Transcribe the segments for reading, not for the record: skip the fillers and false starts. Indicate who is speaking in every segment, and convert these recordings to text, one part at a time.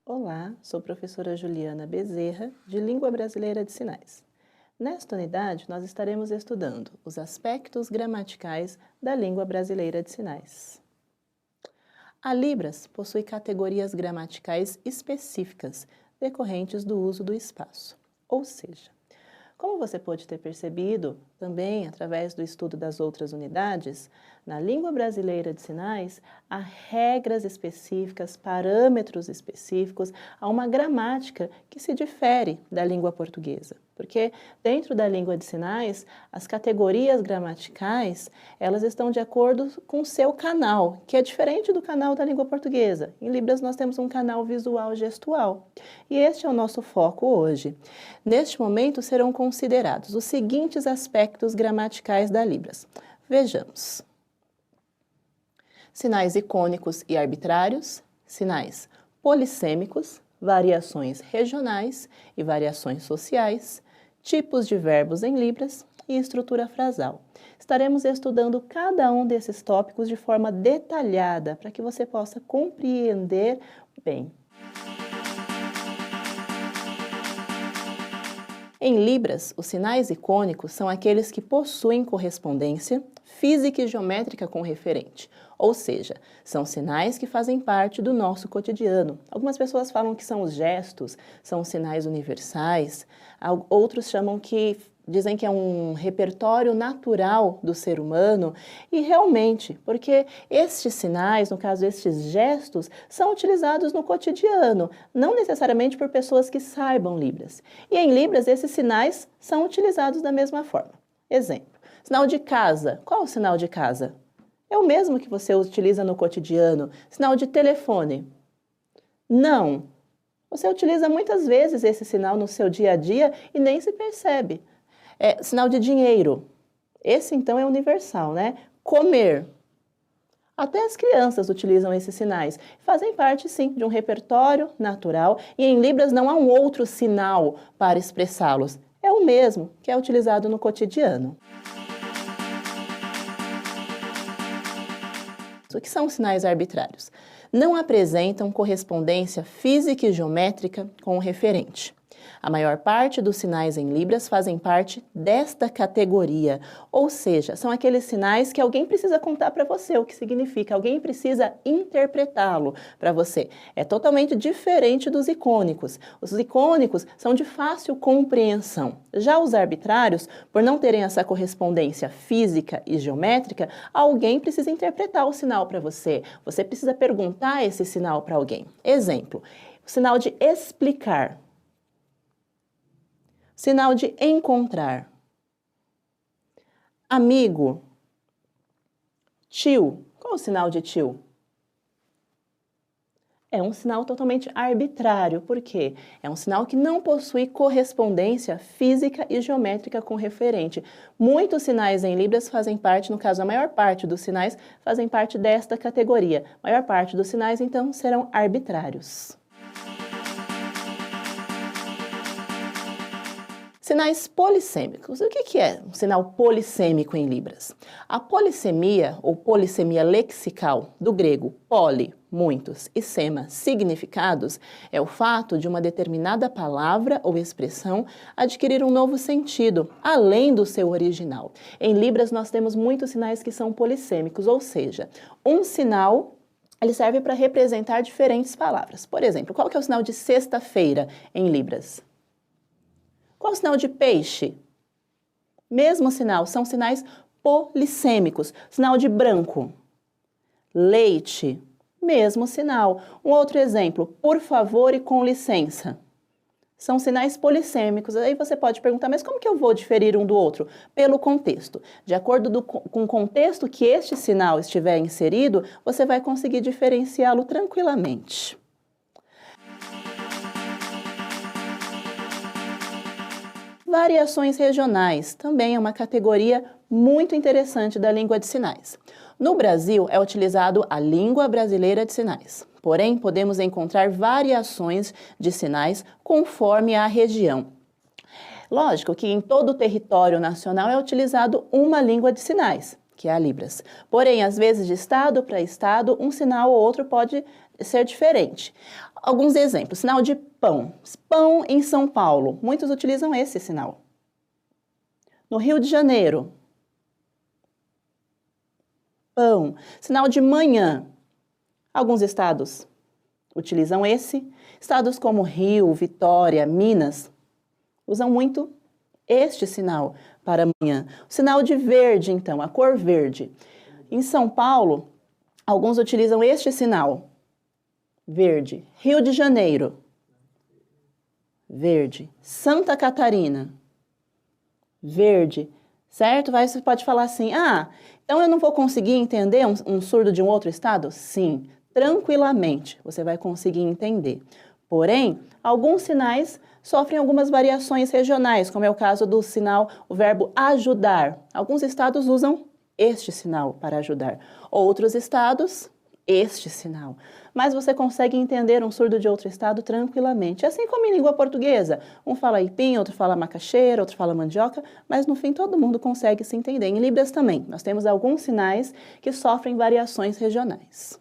Speaker 1: Olá, sou professora Juliana Bezerra, de Língua Brasileira de Sinais. Nesta unidade, nós estaremos estudando os aspectos gramaticais da língua brasileira de sinais. A Libras possui categorias gramaticais específicas decorrentes do uso do espaço, ou seja, como você pode ter percebido, também através do estudo das outras unidades, na língua brasileira de sinais, há regras específicas, parâmetros específicos, há uma gramática que se difere da língua portuguesa. Porque dentro da língua de sinais, as categorias gramaticais, elas estão de acordo com o seu canal, que é diferente do canal da língua portuguesa. Em Libras nós temos um canal visual gestual. E este é o nosso foco hoje. Neste momento serão considerados os seguintes aspectos gramaticais da Libras. Vejamos. Sinais icônicos e arbitrários, sinais polissêmicos, variações regionais e variações sociais, tipos de verbos em Libras e estrutura frasal. Estaremos estudando cada um desses tópicos de forma detalhada para que você possa compreender bem. Em Libras, os sinais icônicos são aqueles que possuem correspondência física e geométrica com o referente, ou seja, são sinais que fazem parte do nosso cotidiano. Algumas pessoas falam que são os gestos, são os sinais universais, outros dizem que é um repertório natural do ser humano, e realmente, porque estes sinais, no caso estes gestos, são utilizados no cotidiano, não necessariamente por pessoas que saibam Libras. E em Libras, esses sinais são utilizados da mesma forma. Exemplo, sinal de casa. Qual é o sinal de casa? É o mesmo que você utiliza no cotidiano. Sinal de telefone. Não. Você utiliza muitas vezes esse sinal no seu dia a dia e nem se percebe. Sinal de dinheiro. Esse, então, é universal, né? Comer. Até as crianças utilizam esses sinais. Fazem parte, sim, de um repertório natural e em Libras não há um outro sinal para expressá-los. É o mesmo que é utilizado no cotidiano. O que são sinais arbitrários? Não apresentam correspondência física e geométrica com o referente. A maior parte dos sinais em Libras fazem parte desta categoria, ou seja, são aqueles sinais que alguém precisa contar para você o que significa, alguém precisa interpretá-lo para você. É totalmente diferente dos icônicos. Os icônicos são de fácil compreensão. Já os arbitrários, por não terem essa correspondência física e geométrica, alguém precisa interpretar o sinal para você. Você precisa perguntar esse sinal para alguém. Exemplo, o sinal de explicar. Sinal de encontrar. Amigo. Tio. Qual é o sinal de tio? É um sinal totalmente arbitrário. Por quê? É um sinal que não possui correspondência física e geométrica com o referente. Muitos sinais em Libras fazem parte, no caso, a maior parte dos sinais fazem parte desta categoria. A maior parte dos sinais, então, serão arbitrários. Sinais polissêmicos. O que é um sinal polissêmico em Libras? A polissemia, ou polissemia lexical, do grego poli, muitos, e sema, significados, é o fato de uma determinada palavra ou expressão adquirir um novo sentido, além do seu original. Em Libras, nós temos muitos sinais que são polissêmicos, ou seja, um sinal ele serve para representar diferentes palavras. Por exemplo, qual que é o sinal de sexta-feira em Libras? Qual o sinal de peixe? Mesmo sinal, são sinais polissêmicos. Sinal de branco. Leite. Mesmo sinal. Um outro exemplo, por favor e com licença. São sinais polissêmicos. Aí você pode perguntar, mas como que eu vou diferir um do outro? Pelo contexto. De acordo com o contexto que este sinal estiver inserido, você vai conseguir diferenciá-lo tranquilamente. Variações regionais também é uma categoria muito interessante da língua de sinais. No Brasil, é utilizado a língua brasileira de sinais. Porém, podemos encontrar variações de sinais conforme a região. Lógico que em todo o território nacional é utilizado uma língua de sinais, que é a Libras. Porém, às vezes, de estado para estado, um sinal ou outro pode ser diferente. Alguns exemplos. Sinal de pão. Pão em São Paulo. Muitos utilizam esse sinal. No Rio de Janeiro. Pão. Sinal de manhã. Alguns estados utilizam esse. Estados como Rio, Vitória, Minas, usam muito este sinal para manhã. O sinal de verde, então, a cor verde. Em São Paulo, alguns utilizam este sinal. Verde. Rio de Janeiro. Verde. Santa Catarina. Verde. Certo? Você pode falar assim, então eu não vou conseguir entender um surdo de um outro estado? Sim, tranquilamente você vai conseguir entender. Porém, alguns sinais sofrem algumas variações regionais, como é o caso do sinal, o verbo ajudar. Alguns estados usam este sinal para ajudar. Outros estados, este sinal. Mas você consegue entender um surdo de outro estado tranquilamente. Assim como em língua portuguesa. Um fala aipim, outro fala macaxeira, outro fala mandioca, mas no fim todo mundo consegue se entender. Em Libras também, nós temos alguns sinais que sofrem variações regionais.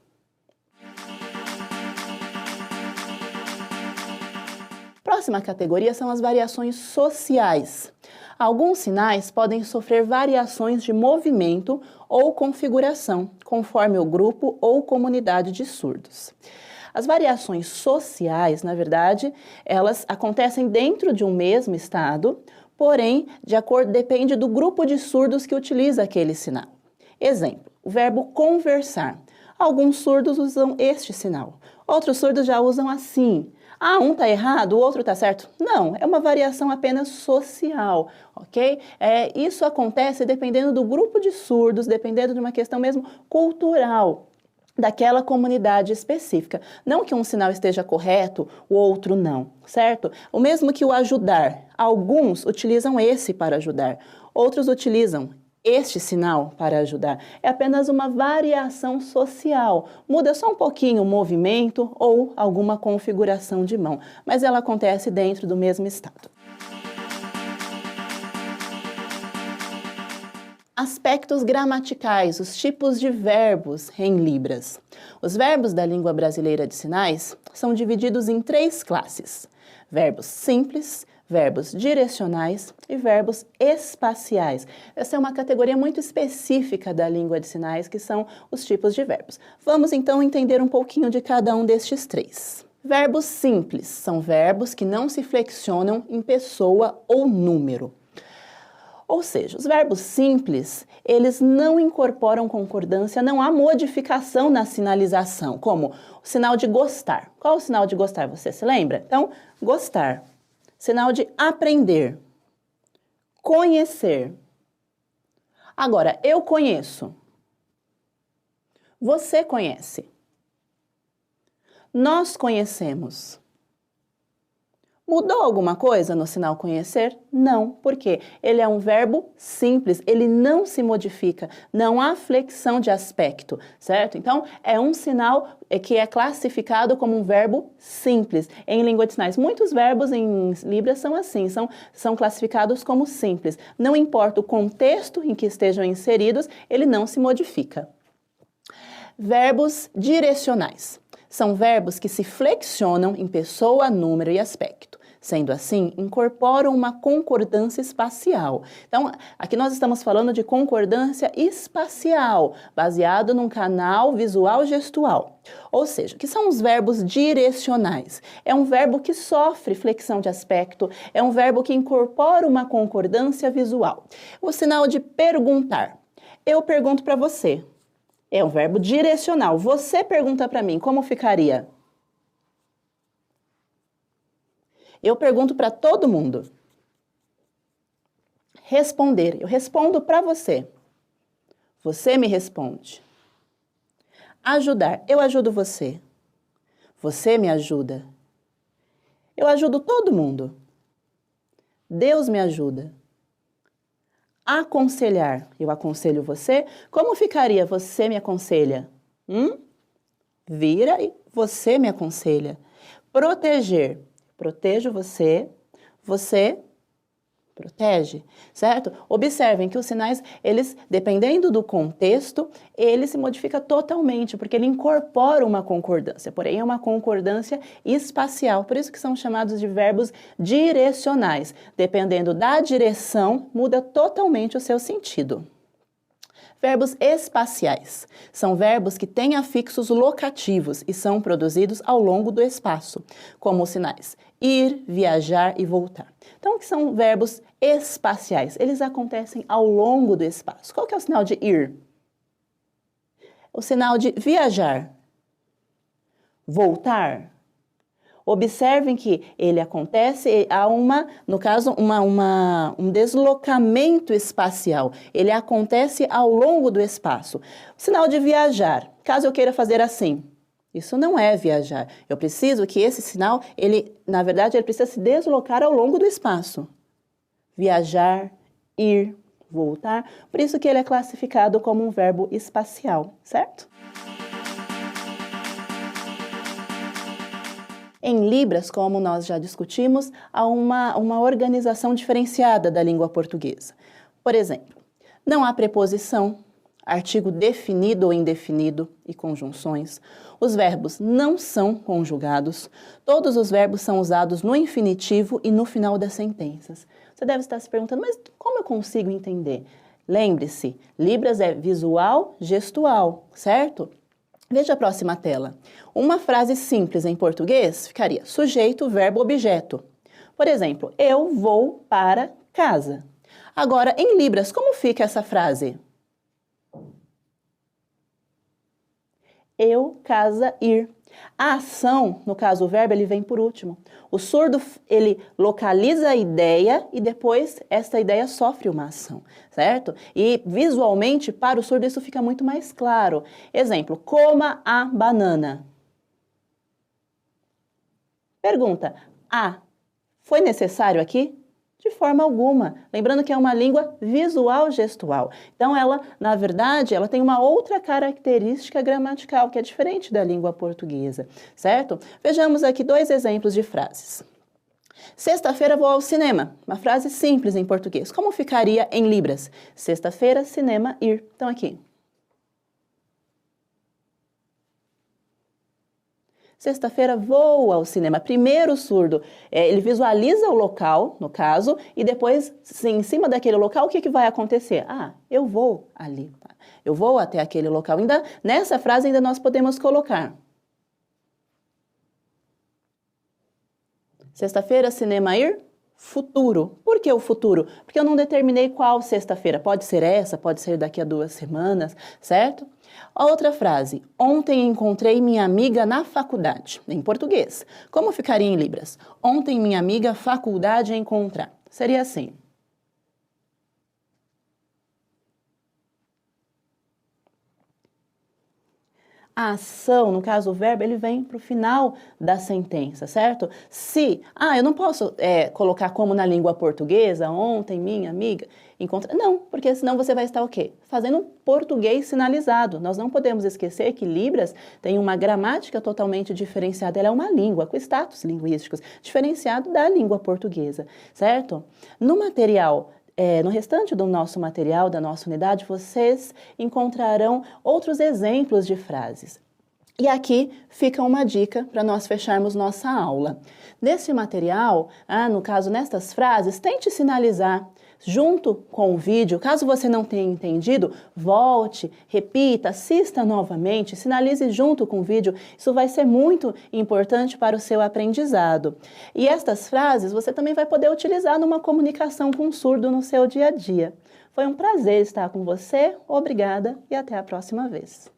Speaker 1: Próxima categoria são as variações sociais. Alguns sinais podem sofrer variações de movimento ou configuração, conforme o grupo ou comunidade de surdos. As variações sociais, na verdade, elas acontecem dentro de um mesmo estado, porém, depende do grupo de surdos que utiliza aquele sinal. Exemplo, o verbo conversar. Alguns surdos usam este sinal, outros surdos já usam assim. Um está errado, o outro está certo. Não, é uma variação apenas social, ok? Isso acontece dependendo do grupo de surdos, dependendo de uma questão mesmo cultural daquela comunidade específica. Não que um sinal esteja correto, o outro não, certo? O mesmo que o ajudar. Alguns utilizam esse para ajudar, outros utilizam este sinal para ajudar. É apenas uma variação social. Muda só um pouquinho o movimento ou alguma configuração de mão, mas ela acontece dentro do mesmo estado. Aspectos gramaticais, os tipos de verbos em Libras. Os verbos da língua brasileira de sinais são divididos em 3 classes: verbos simples, verbos direcionais e verbos espaciais. Essa é uma categoria muito específica da língua de sinais, que são os tipos de verbos. Vamos então entender um pouquinho de cada um destes 3. Verbos simples são verbos que não se flexionam em pessoa ou número. Ou seja, os verbos simples, eles não incorporam concordância, não há modificação na sinalização, como o sinal de gostar. Qual o sinal de gostar? Você se lembra? Então, gostar. Sinal de aprender. Conhecer. Agora, eu conheço. Você conhece. Nós conhecemos. Mudou alguma coisa no sinal conhecer? Não, porque ele é um verbo simples, ele não se modifica, não há flexão de aspecto, certo? Então, é um sinal que é classificado como um verbo simples. Em língua de sinais, muitos verbos em Libras são assim, são classificados como simples. Não importa o contexto em que estejam inseridos, ele não se modifica. Verbos direcionais. São verbos que se flexionam em pessoa, número e aspecto. Sendo assim, incorporam uma concordância espacial. Então, aqui nós estamos falando de concordância espacial, baseado num canal visual gestual. Ou seja, que são os verbos direcionais? É um verbo que sofre flexão de aspecto, é um verbo que incorpora uma concordância visual. O sinal de perguntar. Eu pergunto para você. É um verbo direcional. Você pergunta para mim, como ficaria? Eu pergunto para todo mundo. Responder. Eu respondo para você. Você me responde. Ajudar. Eu ajudo você. Você me ajuda. Eu ajudo todo mundo. Deus me ajuda. Aconselhar. Eu aconselho você. Como ficaria? Você me aconselha. Vira e você me aconselha. Proteger. Protejo você. Você protege, certo? Observem que os sinais, eles, dependendo do contexto, ele se modifica totalmente, porque ele incorpora uma concordância, porém é uma concordância espacial, por isso que são chamados de verbos direcionais. Dependendo da direção, muda totalmente o seu sentido. Verbos espaciais são verbos que têm afixos locativos e são produzidos ao longo do espaço, como os sinais ir, viajar e voltar. Então, o que são verbos espaciais? Eles acontecem ao longo do espaço. Qual que é o sinal de ir? O sinal de viajar. Voltar. Observem que ele acontece a no caso, um deslocamento espacial. Ele acontece ao longo do espaço. O sinal de viajar. Caso eu queira fazer assim. Isso não é viajar. Eu preciso que esse sinal, na verdade, ele precisa se deslocar ao longo do espaço. Viajar, ir, voltar. Por isso que ele é classificado como um verbo espacial, certo? Em Libras, como nós já discutimos, há uma organização diferenciada da língua portuguesa. Por exemplo, não há preposição, artigo definido ou indefinido e conjunções. Os verbos não são conjugados. Todos os verbos são usados no infinitivo e no final das sentenças. Você deve estar se perguntando, mas como eu consigo entender? Lembre-se, Libras é visual, gestual, certo? Veja a próxima tela. Uma frase simples em português ficaria sujeito, verbo, objeto. Por exemplo, eu vou para casa. Agora, em Libras, como fica essa frase? Eu, casa, ir. A ação, no caso o verbo, ele vem por último. O surdo, ele localiza a ideia e depois essa ideia sofre uma ação, certo? E visualmente, para o surdo, isso fica muito mais claro. Exemplo, coma a banana. Pergunta, foi necessário aqui? De forma alguma. Lembrando que é uma língua visual gestual. Então, ela, na verdade, ela tem uma outra característica gramatical, que é diferente da língua portuguesa, certo? Vejamos aqui 2 exemplos de frases. Sexta-feira vou ao cinema. Uma frase simples em português. Como ficaria em Libras? Sexta-feira, cinema, ir. Então, aqui. Sexta-feira vou ao cinema. Primeiro o surdo, ele visualiza o local, no caso, e depois, em cima daquele local, o que vai acontecer? Eu vou ali, tá? Eu vou até aquele local. Ainda, nessa frase ainda nós podemos colocar. Sexta-feira, cinema, ir? Futuro. Por que o futuro? Porque eu não determinei qual sexta-feira. Pode ser essa, pode ser daqui a 2 semanas, certo? A outra frase. Ontem encontrei minha amiga na faculdade. Em português. Como ficaria em Libras? Ontem minha amiga faculdade encontrar. Seria assim. A ação, no caso o verbo, ele vem para o final da sentença, certo? Se, eu não posso colocar como na língua portuguesa, ontem minha amiga encontra... Não, porque senão você vai estar o quê? Fazendo um português sinalizado. Nós não podemos esquecer que Libras tem uma gramática totalmente diferenciada. Ela é uma língua com status linguísticos diferenciado da língua portuguesa, certo? No material... no restante do nosso material, da nossa unidade, vocês encontrarão outros exemplos de frases. E aqui fica uma dica para nós fecharmos nossa aula. Nesse material, no caso, nestas frases, tente sinalizar junto com o vídeo. Caso você não tenha entendido, volte, repita, assista novamente, sinalize junto com o vídeo. Isso vai ser muito importante para o seu aprendizado. E estas frases você também vai poder utilizar numa comunicação com o surdo no seu dia a dia. Foi um prazer estar com você, obrigada e até a próxima vez.